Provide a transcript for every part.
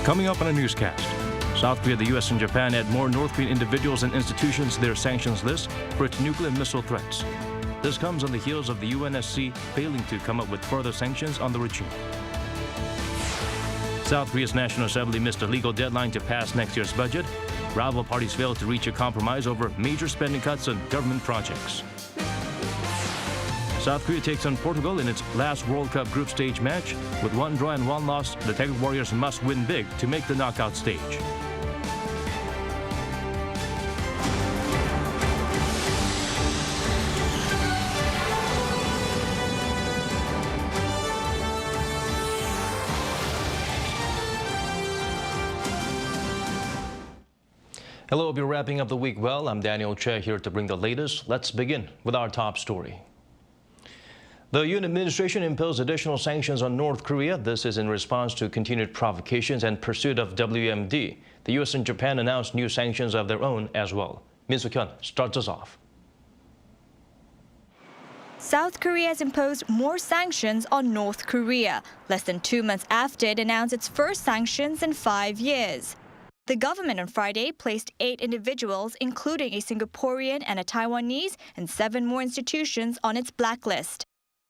Coming up on a newscast, South Korea, the U.S. and Japan add more North Korean individuals and institutions to their sanctions list for its nuclear missile threats. This comes on the heels of the UNSC failing to come up with further sanctions on the regime. South Korea's National Assembly missed a legal deadline to pass next year's budget. Rival parties failed to reach a compromise over major spending cuts on government projects. South Korea takes on Portugal in its last World Cup group stage match. With one draw and one loss, the Taegeuk Warriors must win big to make the knockout stage. Hello, we'll be wrapping up the week well. I'm Daniel Che here to bring the latest. Let's begin with our top story. The Yoon administration imposed additional sanctions on North Korea. This is in response to continued provocations and pursuit of WMD. The U.S. and Japan announced new sanctions of their own as well. Min Suk-hyun starts us off. South Korea has imposed more sanctions on North Korea, less than 2 months after it announced its first sanctions in 5 years. The government on Friday placed 8 individuals, including a Singaporean and a Taiwanese, and 7 more institutions on its blacklist.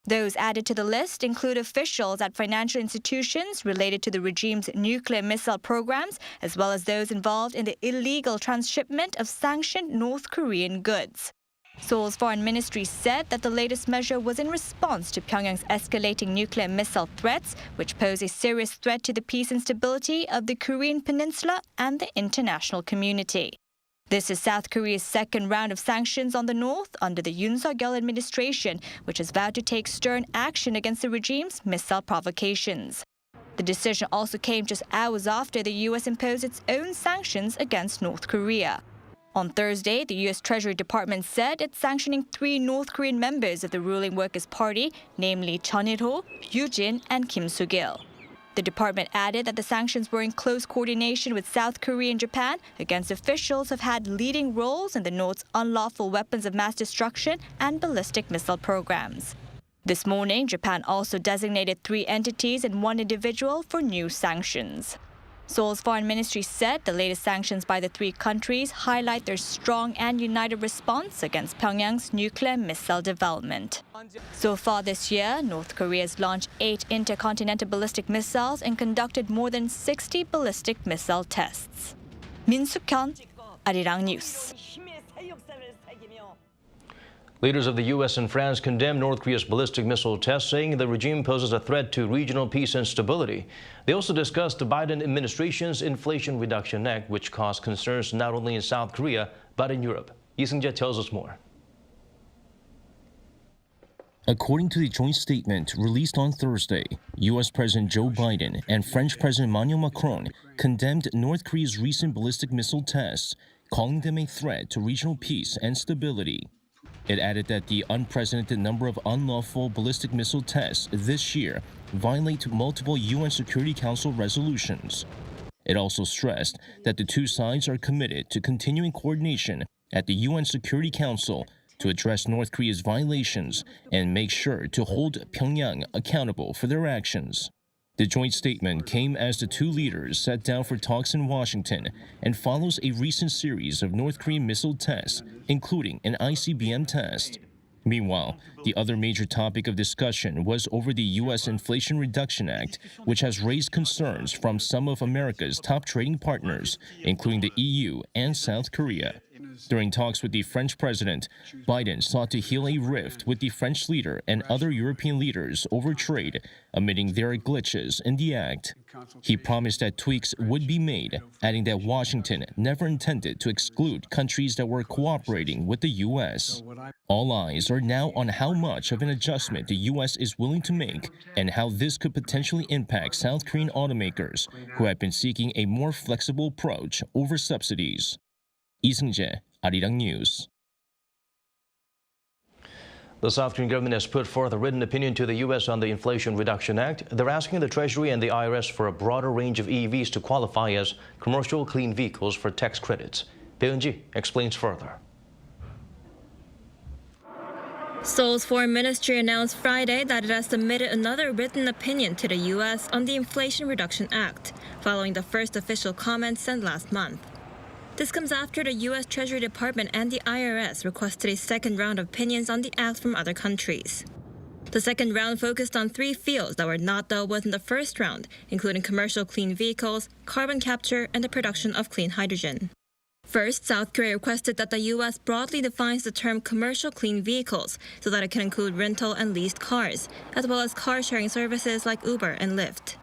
Those added to the list include officials at financial institutions related to the regime's nuclear missile programs, as well as those involved in the illegal transshipment of sanctioned North Korean goods. Seoul's foreign ministry said that the latest measure was in response to Pyongyang's escalating nuclear missile threats, which pose a serious threat to the peace and stability of the Korean peninsula and the international community. This is South Korea's second round of sanctions on the North under the Yoon Suk-yeol administration, which has vowed to take stern action against the regime's missile provocations. The decision also came just hours after the U.S. imposed its own sanctions against North Korea. On Thursday, the U.S. Treasury Department said it's sanctioning 3 North Korean members of the ruling Workers' Party, namely Chun Il-ho, Yoo Jin, and Kim Soo-gil. The department added that the sanctions were in close coordination with South Korea and Japan against officials who have had leading roles in the North's unlawful weapons of mass destruction and ballistic missile programs. This morning, Japan also designated 3 entities and 1 individual for new sanctions. Seoul's foreign ministry said the latest sanctions by the 3 countries highlight their strong and united response against Pyongyang's nuclear missile development. So far this year, North Korea has launched 8 intercontinental ballistic missiles and conducted more than 60 ballistic missile tests. Min Suk-hyun, Arirang News. Leaders of the U.S. and France condemned North Korea's ballistic missile test, saying the regime poses a threat to regional peace and stability. They also discussed the Biden administration's Inflation Reduction Act, which caused concerns not only in South Korea, but in Europe. Lee Seung-jae tells us more. According to the joint statement released on Thursday, U.S. President Joe Biden and French President Emmanuel Macron condemned North Korea's recent ballistic missile tests, calling them a threat to regional peace and stability. It added that the unprecedented number of unlawful ballistic missile tests this year violate multiple UN Security Council resolutions. It also stressed that the 2 sides are committed to continuing coordination at the UN Security Council to address North Korea's violations and make sure to hold Pyongyang accountable for their actions. The joint statement came as the 2 leaders sat down for talks in Washington and follows a recent series of North Korean missile tests, including an ICBM test. Meanwhile, the other major topic of discussion was over the U.S. Inflation Reduction Act, which has raised concerns from some of America's top trading partners, including the EU and South Korea. During talks with the French president, Biden sought to heal a rift with the French leader and other European leaders over trade, admitting there are glitches in the act. He promised that tweaks would be made, adding that Washington never intended to exclude countries that were cooperating with the U.S. All eyes are now on how much of an adjustment the U.S. is willing to make and how this could potentially impact South Korean automakers who have been seeking a more flexible approach over subsidies. Lee Seung-jae, Arirang News. The South Korean government has put forth a written opinion to the U.S. on the Inflation Reduction Act. They're asking the Treasury and the IRS for a broader range of EVs to qualify as commercial clean vehicles for tax credits. Bae Eun-ji explains further. Seoul's foreign ministry announced Friday that it has submitted another written opinion to the U.S. on the Inflation Reduction Act, following the first official comments sent last month. This comes after the U.S. Treasury Department and the IRS requested a second round of opinions on the act from other countries. The second round focused on 3 fields that were not dealt with in the first round, including commercial clean vehicles, carbon capture, and the production of clean hydrogen. First, South Korea requested that the U.S. broadly defines the term commercial clean vehicles so that it can include rental and leased cars, as well as car-sharing services like Uber and Lyft.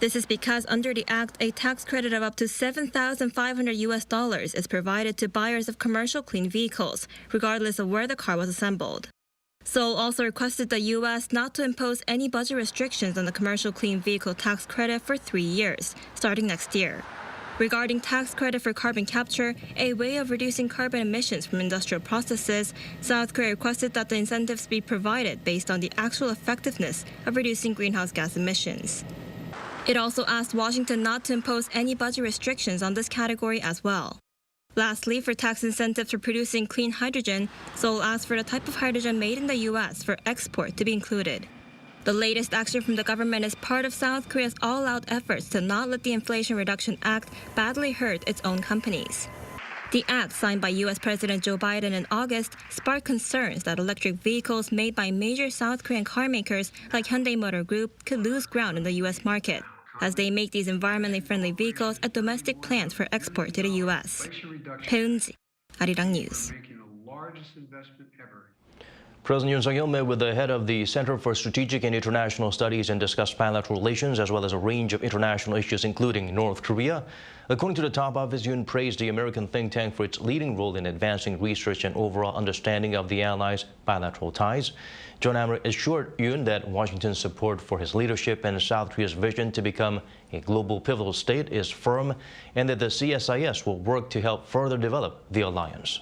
This is because under the act, a tax credit of up to $7,500 is provided to buyers of commercial clean vehicles, regardless of where the car was assembled. Seoul also requested the U.S. not to impose any budget restrictions on the commercial clean vehicle tax credit for 3 years, starting next year. Regarding tax credit for carbon capture, a way of reducing carbon emissions from industrial processes, South Korea requested that the incentives be provided based on the actual effectiveness of reducing greenhouse gas emissions. It also asked Washington not to impose any budget restrictions on this category as well. Lastly, for tax incentives for producing clean hydrogen, Seoul asked for the type of hydrogen made in the U.S. for export to be included. The latest action from the government is part of South Korea's all-out efforts to not let the Inflation Reduction Act badly hurt its own companies. The act, signed by U.S. President Joe Biden in August, sparked concerns that electric vehicles made by major South Korean car makers like Hyundai Motor Group could lose ground in the U.S. market, as they make these environmentally friendly vehicles at domestic plants for export to the U.S. Peunji, Arirang News. President Yoon Suk-yeol met with the head of the Center for Strategic and International Studies and discussed bilateral relations as well as a range of international issues, including North Korea. According to the top office, Yoon praised the American think tank for its leading role in advancing research and overall understanding of the allies' bilateral ties. John Ammer assured Yoon that Washington's support for his leadership and South Korea's vision to become a global pivotal state is firm and that the CSIS will work to help further develop the alliance.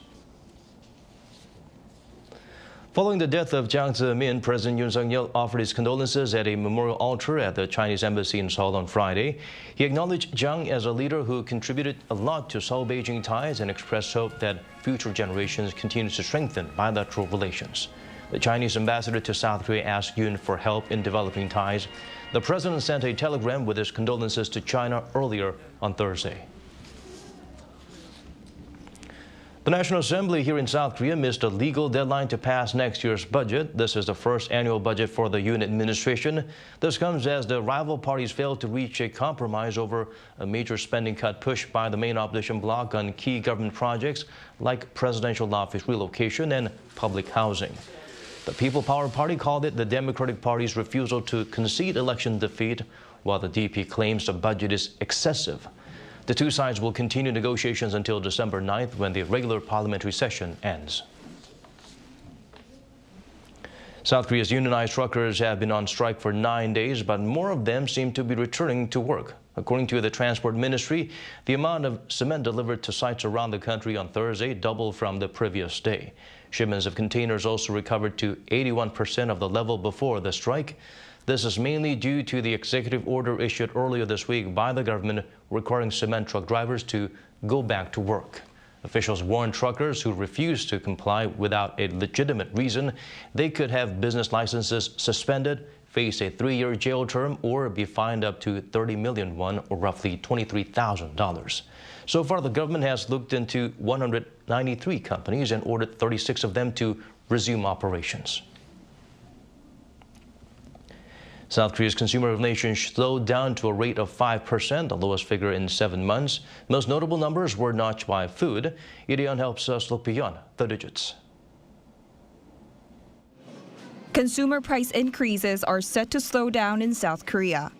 Following the death of Jiang Zemin, President Yoon Suk-yeol offered his condolences at a memorial altar at the Chinese embassy in Seoul on Friday. He acknowledged Jiang as a leader who contributed a lot to Seoul-Beijing ties and expressed hope that future generations continue to strengthen bilateral relations. The Chinese ambassador to South Korea asked Yoon for help in developing ties. The president sent a telegram with his condolences to China earlier on Thursday. The National Assembly here in South Korea missed a legal deadline to pass next year's budget. This is the first annual budget for the Yoon administration. This comes as the rival parties failed to reach a compromise over a major spending cut pushed by the main opposition bloc on key government projects like presidential office relocation and public housing. The People Power Party called it the Democratic Party's refusal to concede election defeat, while the DP claims the budget is excessive. The two sides will continue negotiations until December 9th when the regular parliamentary session ends. South Korea's unionized truckers have been on strike for 9 days, but more of them seem to be returning to work. According to the Transport Ministry, the amount of cement delivered to sites around the country on Thursday doubled from the previous day. Shipments of containers also recovered to 81% of the level before the strike. This is mainly due to the executive order issued earlier this week by the government requiring cement truck drivers to go back to work. Officials warned truckers who refuse to comply without a legitimate reason they could have business licenses suspended, face a 3-year jail term, or be fined up to 30 million won, or roughly $23,000. So far, the government has looked into 193 companies and ordered 36 of them to resume operations. South Korea's consumer inflation slowed down to a rate of 5%, the lowest figure in 7 months. Most notable numbers were notched by food. Lee helps us look beyond the digits. Consumer price increases are set to slow down in South Korea.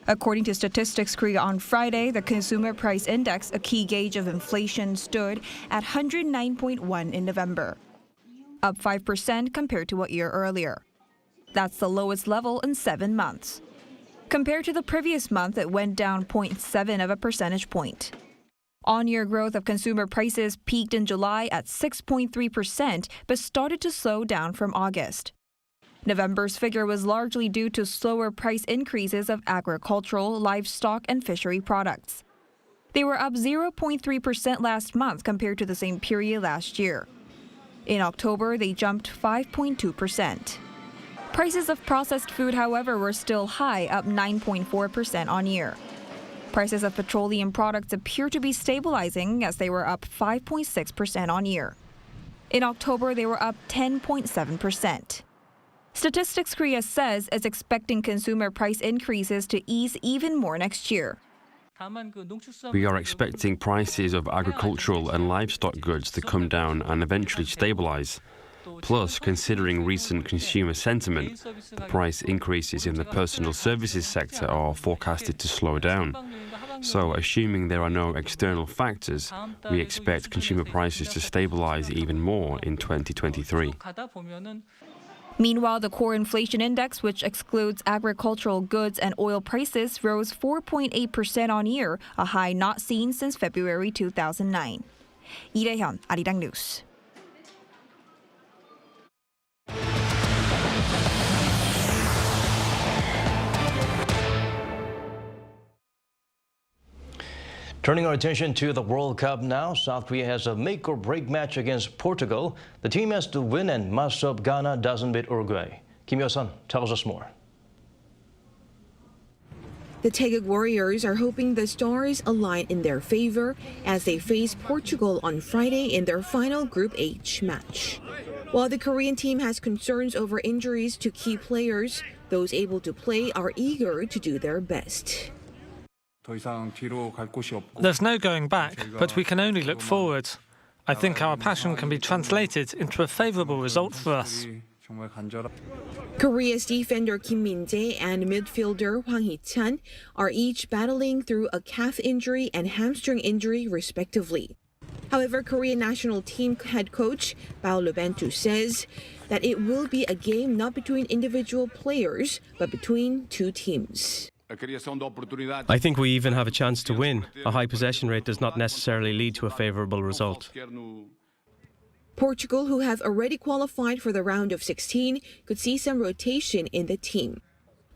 According to Statistics Korea on Friday, the Consumer Price Index, a key gauge of inflation, stood at 109.1 in November, up 5% compared to a year earlier. That's the lowest level in 7 months. Compared to the previous month, it went down 0.7 of a percentage point. On-year growth of consumer prices peaked in July at 6.3%, but started to slow down from August. November's figure was largely due to slower price increases of agricultural, livestock, and fishery products. They were up 0.3% last month compared to the same period last year. In October, they jumped 5.2%. Prices of processed food, however, were still high, up 9.4% on year. Prices of petroleum products appear to be stabilizing as they were up 5.6% on year. In October, they were up 10.7%. Statistics Korea says it's expecting consumer price increases to ease even more next year. We are expecting prices of agricultural and livestock goods to come down and eventually stabilize. Plus, considering recent consumer sentiment, the price increases in the personal services sector are forecasted to slow down. So, assuming there are no external factors, we expect consumer prices to stabilize even more in 2023. Meanwhile, the core inflation index, which excludes agricultural goods and oil prices, rose 4.8% on year, a high not seen since February 2009. Lee Dae-hyun, Arirang News. Turning our attention to the World Cup now, South Korea has a make-or-break match against Portugal. The team has to win and must hope Ghana doesn't beat Uruguay. Kim Yo-sun tells us more. The Taegeuk Warriors are hoping the stars align in their favor as they face Portugal on Friday in their final Group H match. While the Korean team has concerns over injuries to key players, those able to play are eager to do their best. There's no going back, but we can only look forward. I think our passion can be translated into a favourable result for us. Korea's defender Kim Min-jae and midfielder Hwang Hee-chan are each battling through a calf injury and hamstring injury, respectively. However, Korean national team head coach Bao Lebentu says that it will be a game not between individual players, but between two teams. I think we even have a chance to win. A high possession rate does not necessarily lead to a favourable result. Portugal, who have already qualified for the round of 16, could see some rotation in the team.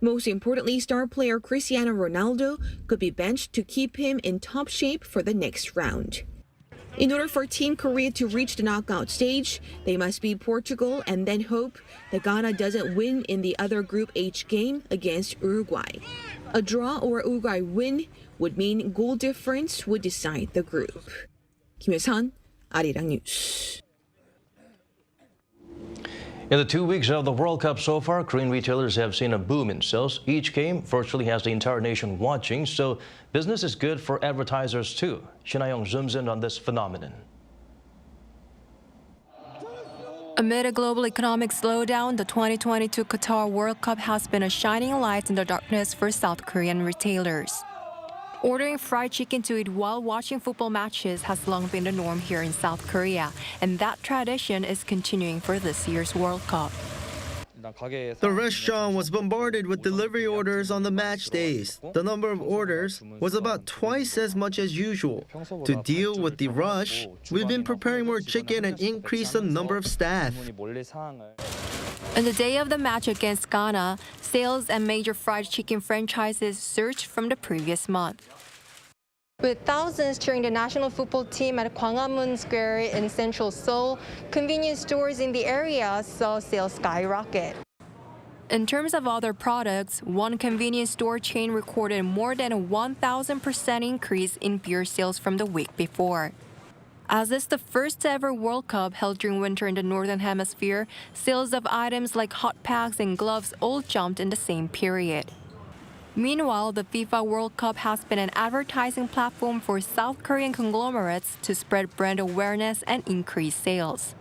Most importantly, star player Cristiano Ronaldo could be benched to keep him in top shape for the next round. In order for Team Korea to reach the knockout stage, they must beat Portugal and then hope that Ghana doesn't win in the other Group H game against Uruguay. A draw or Uruguay win would mean goal difference would decide the group. Kim Yo-sun, Arirang News. In the 2 weeks of the World Cup so far, Korean retailers have seen a boom in sales. Each game virtually has the entire nation watching, so business is good for advertisers too. Shin Ha-young zooms in on this phenomenon. Amid a global economic slowdown, the 2022 Qatar World Cup has been a shining light in the darkness for South Korean retailers. Ordering fried chicken to eat while watching football matches has long been the norm here in South Korea, and that tradition is continuing for this year's World Cup. The restaurant was bombarded with delivery orders on the match days. The number of orders was about twice as much as usual. To deal with the rush, we've been preparing more chicken and increased the number of staff. On the day of the match against Ghana, sales and major fried chicken franchises surged from the previous month. With thousands cheering the national football team at Gwanghwamun Square in central Seoul, convenience stores in the area saw sales skyrocket. In terms of other products, one convenience store chain recorded more than a 1,000% increase in beer sales from the week before. As it's the first ever World Cup held during winter in the Northern Hemisphere, sales of items like hot packs and gloves all jumped in the same period. Meanwhile, the FIFA World Cup has been an advertising platform for South Korean conglomerates to spread brand awareness and increase sales.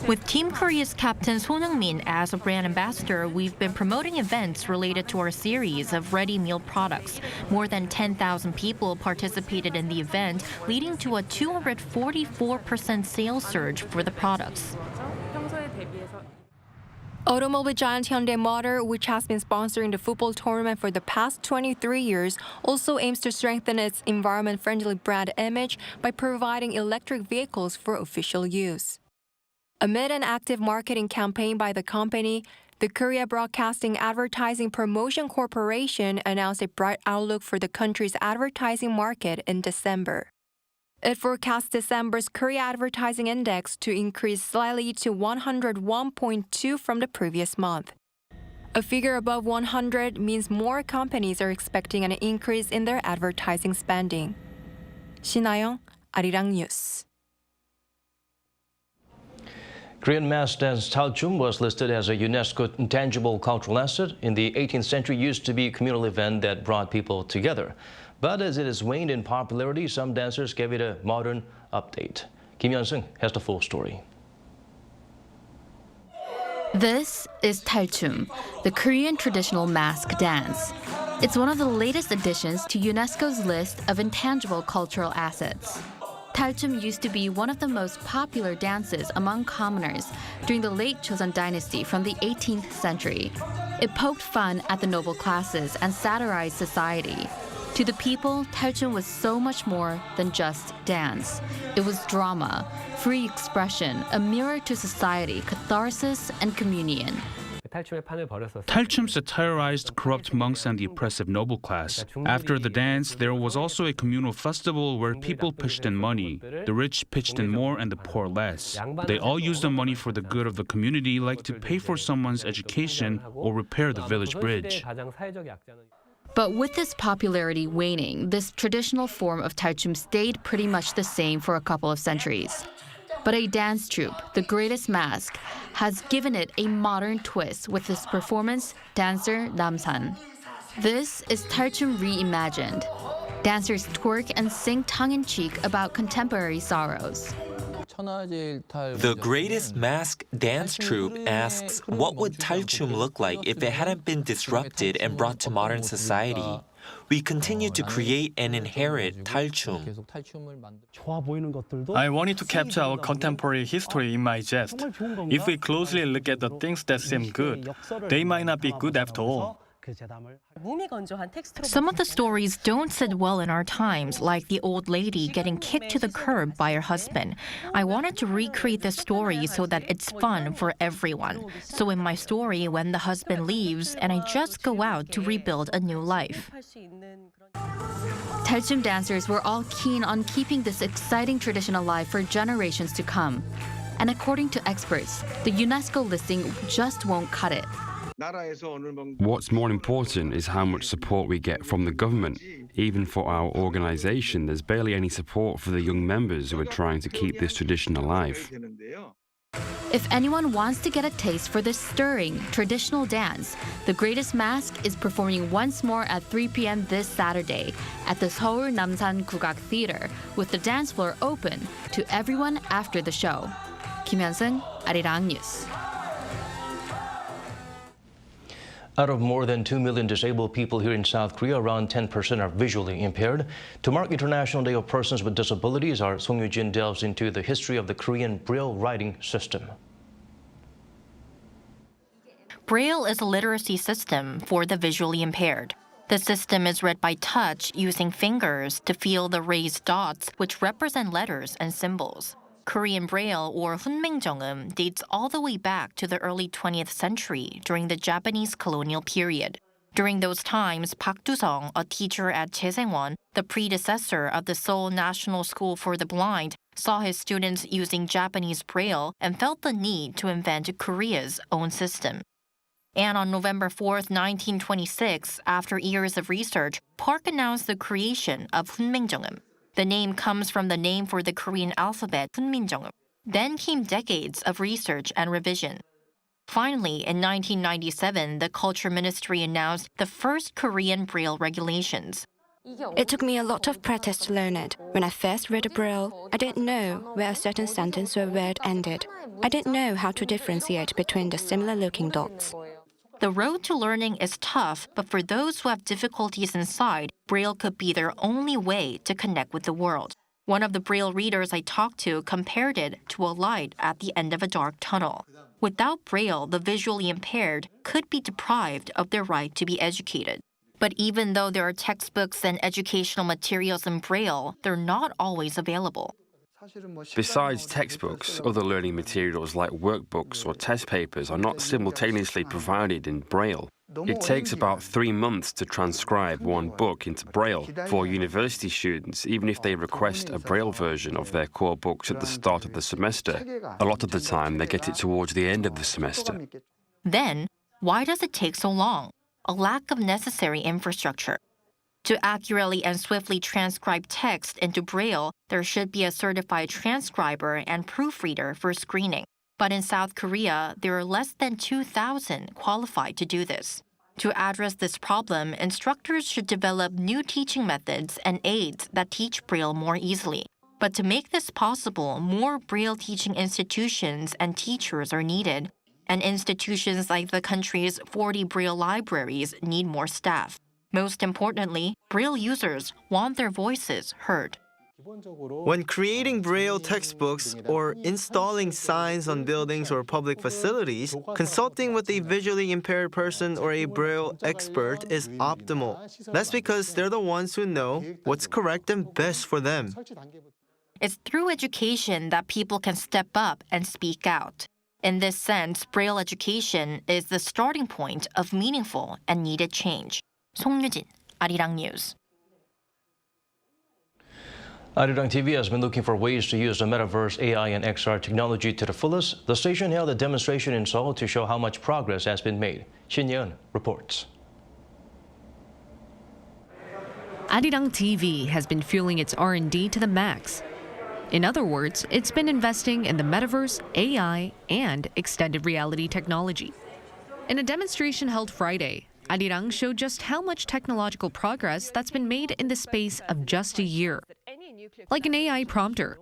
With Team Korea's captain Son Heung-min as a brand ambassador, we've been promoting events related to our series of ready meal products. More than 10,000 people participated in the event, leading to a 244% sales surge for the products. Automobile giant Hyundai Motor, which has been sponsoring the football tournament for the past 23 years, also aims to strengthen its environment-friendly brand image by providing electric vehicles for official use. Amid an active marketing campaign by the company, the Korea Broadcasting Advertising Promotion Corporation announced a bright outlook for the country's advertising market in December. It forecasts December's Korea Advertising Index to increase slightly to 101.2 from the previous month. A figure above 100 means more companies are expecting an increase in their advertising spending. 신하영, Arirang News. Korean mass dance Talchum was listed as a UNESCO intangible cultural asset. In the 18th century, used to be a communal event that brought people together. But as it has waned in popularity, some dancers gave it a modern update. Kim Hyun-sung has the full story. This is Talchum, the Korean traditional mask dance. It's one of the latest additions to UNESCO's list of intangible cultural assets. Talchum used to be one of the most popular dances among commoners during the late Joseon dynasty from the 18th century. It poked fun at the noble classes and satirized society. To the people, Talchum was so much more than just dance. It was drama, free expression, a mirror to society, catharsis, and communion. Talchum satirized corrupt monks and the oppressive noble class. After the dance, there was also a communal festival where people pitched in money. The rich pitched in more and the poor less. They all used the money for the good of the community, like to pay for someone's education or repair the village bridge. But with this popularity waning, this traditional form of Talchum stayed pretty much the same for a couple of centuries. But a dance troupe, The Greatest Mask, has given it a modern twist with this performance, dancer Namsan. This is Talchum reimagined. Dancers twerk and sing tongue-in-cheek about contemporary sorrows. The Greatest Mask dance troupe asks, what would Talchum look like if it hadn't been disrupted and brought to modern society? We continue to create and inherit Talchum. I wanted to capture our contemporary history in my jest. If we closely look at the things that seem good, they might not be good after all. Some of the stories don't sit well in our times, like the old lady getting kicked to the curb by her husband. I wanted to recreate the story so that it's fun for everyone. So in my story, when the husband leaves and I just go out to rebuild a new life. Talchum dancers were all keen on keeping this exciting tradition alive for generations to come. And according to experts, the UNESCO listing just won't cut it. What's more important is how much support we get from the government. Even for our organization, there's barely any support for the young members who are trying to keep this tradition alive. If anyone wants to get a taste for this stirring, traditional dance, The Greatest Mask is performing once more at 3 p.m. this Saturday at the Seoul Namsan Gugak Theater, with the dance floor open to everyone after the show. Kim Hyun-sung, Arirang News. Out of more than 2 million disabled people here in South Korea, around 10% are visually impaired. To mark International Day of Persons with Disabilities, our Song Yoo-jin delves into the history of the Korean Braille writing system. Braille is a literacy system for the visually impaired. The system is read by touch using fingers to feel the raised dots, which represent letters and symbols. Korean Braille, or 훈맹정음, dates all the way back to the early 20th century during the Japanese colonial period. During those times, Park Du-sung, a teacher at Jaesengwon, the predecessor of the Seoul National School for the Blind, saw his students using Japanese Braille and felt the need to invent Korea's own system. And on November 4th, 1926, after years of research, Park announced the creation of 훈맹정음. The name comes from the name for the Korean alphabet, 훈민정음. Then came decades of research and revision. Finally, in 1997, the Culture Ministry announced the first Korean Braille regulations. It took me a lot of practice to learn it. When I first read Braille, I didn't know where a certain sentence or word ended. I didn't know how to differentiate between the similar-looking dots. The road to learning is tough, but for those who have difficulties inside, Braille could be their only way to connect with the world. One of the Braille readers I talked to compared it to a light at the end of a dark tunnel. Without Braille, the visually impaired could be deprived of their right to be educated. But even though there are textbooks and educational materials in Braille, they're not always available. Besides textbooks, other learning materials like workbooks or test papers are not simultaneously provided in Braille. It takes about 3 months to transcribe one book into Braille for university students, even if they request a Braille version of their core books at the start of the semester. A lot of the time, they get it towards the end of the semester. Then, Why does it take so long? A lack of necessary infrastructure. To accurately and swiftly transcribe text into Braille, there should be a certified transcriber and proofreader for screening. But in South Korea, there are less than 2,000 qualified to do this. To address this problem, instructors should develop new teaching methods and aids that teach Braille more easily. But to make this possible, more Braille teaching institutions and teachers are needed, and institutions like the country's 40 Braille libraries need more staff. Most importantly, Braille users want their voices heard. When creating Braille textbooks or installing signs on buildings or public facilities, consulting with a visually impaired person or a Braille expert is optimal. That's because they're the ones who know what's correct and best for them. It's through education that people can step up and speak out. In this sense, Braille education is the starting point of meaningful and needed change. 송유진, Arirang News. Arirang TV has been looking for ways to use the metaverse, AI, and XR technology to the fullest. The station held a demonstration in Seoul to show how much progress has been made. Shin Yeon reports. Arirang TV has been fueling its R&D to the max. In other words, it's been investing in the metaverse, AI, and extended reality technology. In a demonstration held Friday, Arirang showed just how much technological progress that's been made in the space of just a year. Like an AI prompter,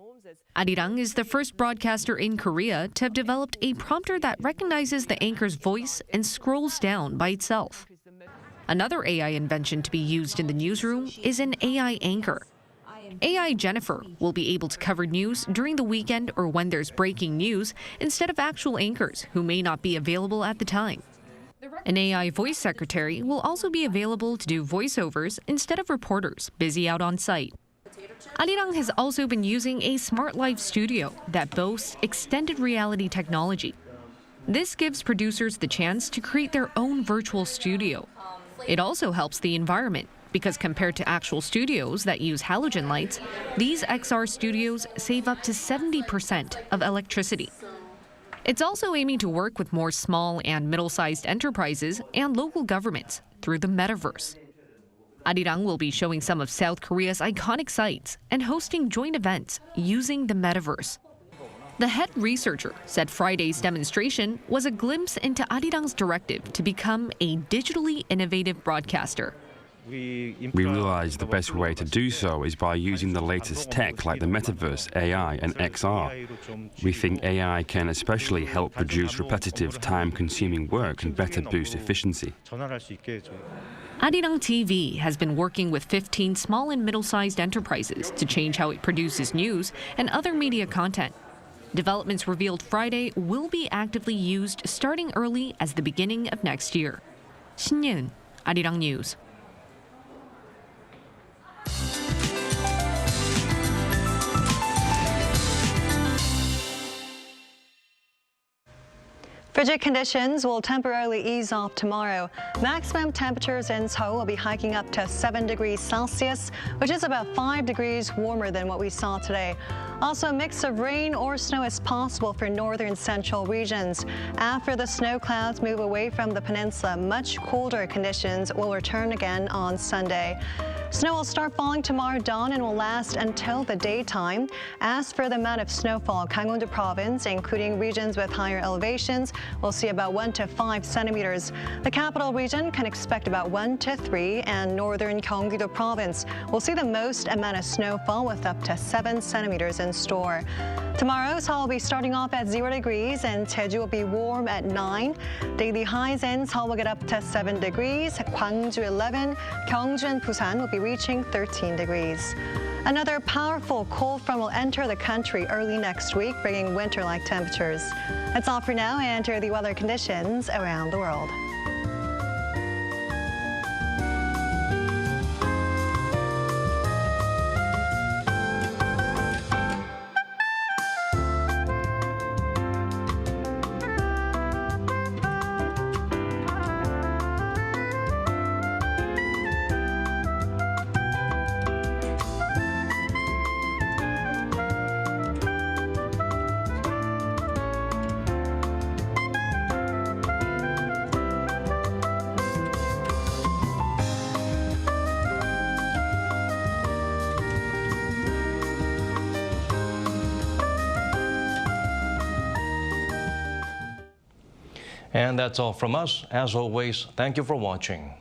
Arirang is the first broadcaster in Korea to have developed a prompter that recognizes the anchor's voice and scrolls down by itself. Another AI invention to be used in the newsroom is an AI anchor. AI Jennifer will be able to cover news during the weekend or when there's breaking news instead of actual anchors who may not be available at the time. An AI voice secretary will also be available to do voiceovers instead of reporters busy out on site. Arirang has also been using a smart live studio that boasts extended reality technology. This gives producers the chance to create their own virtual studio. It also helps the environment because compared to actual studios that use halogen lights, these XR studios save up to 70% of electricity. It's also aiming to work with more small and middle-sized enterprises and local governments through the metaverse. Arirang will be showing some of South Korea's iconic sites and hosting joint events using the metaverse. The head researcher said Friday's demonstration was a glimpse into Arirang's directive to become a digitally innovative broadcaster. We realized the best way to do so is by using the latest tech like the metaverse, AI, and XR. We think AI can especially help reduce repetitive, time-consuming work and better boost efficiency. Arirang TV has been working with 15 small and middle-sized enterprises to change how it produces news and other media content. Developments revealed Friday will be actively used starting early as the beginning of next year. Shin Yeon, Arirang News. Frigid conditions will temporarily ease off tomorrow. Maximum temperatures in Seoul will be hiking up to 7 degrees Celsius, which is about 5 degrees warmer than what we saw today. Also, a mix of rain or snow is possible for northern central regions. After the snow clouds move away from the peninsula, much colder conditions will return again on Sunday. Snow will start falling tomorrow dawn and will last until the daytime. As for the amount of snowfall, Gangwon-do province, including regions with higher elevations, will see about 1 to 5 centimeters. The capital region can expect about 1 to 3, and northern Gyeonggi-do province will see the most amount of snowfall with up to 7 centimeters in store. Tomorrow, Seoul will be starting off at 0 degrees and Jeju will be warm at 9. Daily highs in Seoul will get up to 7 degrees, Gwangju 11, Gyeongju and Busan will be reaching 13 degrees. Another powerful cold front will enter the country early next week, bringing winter-like temperatures. That's all for now, and here are the weather conditions around the world. And that's all from us. As always, thank you for watching.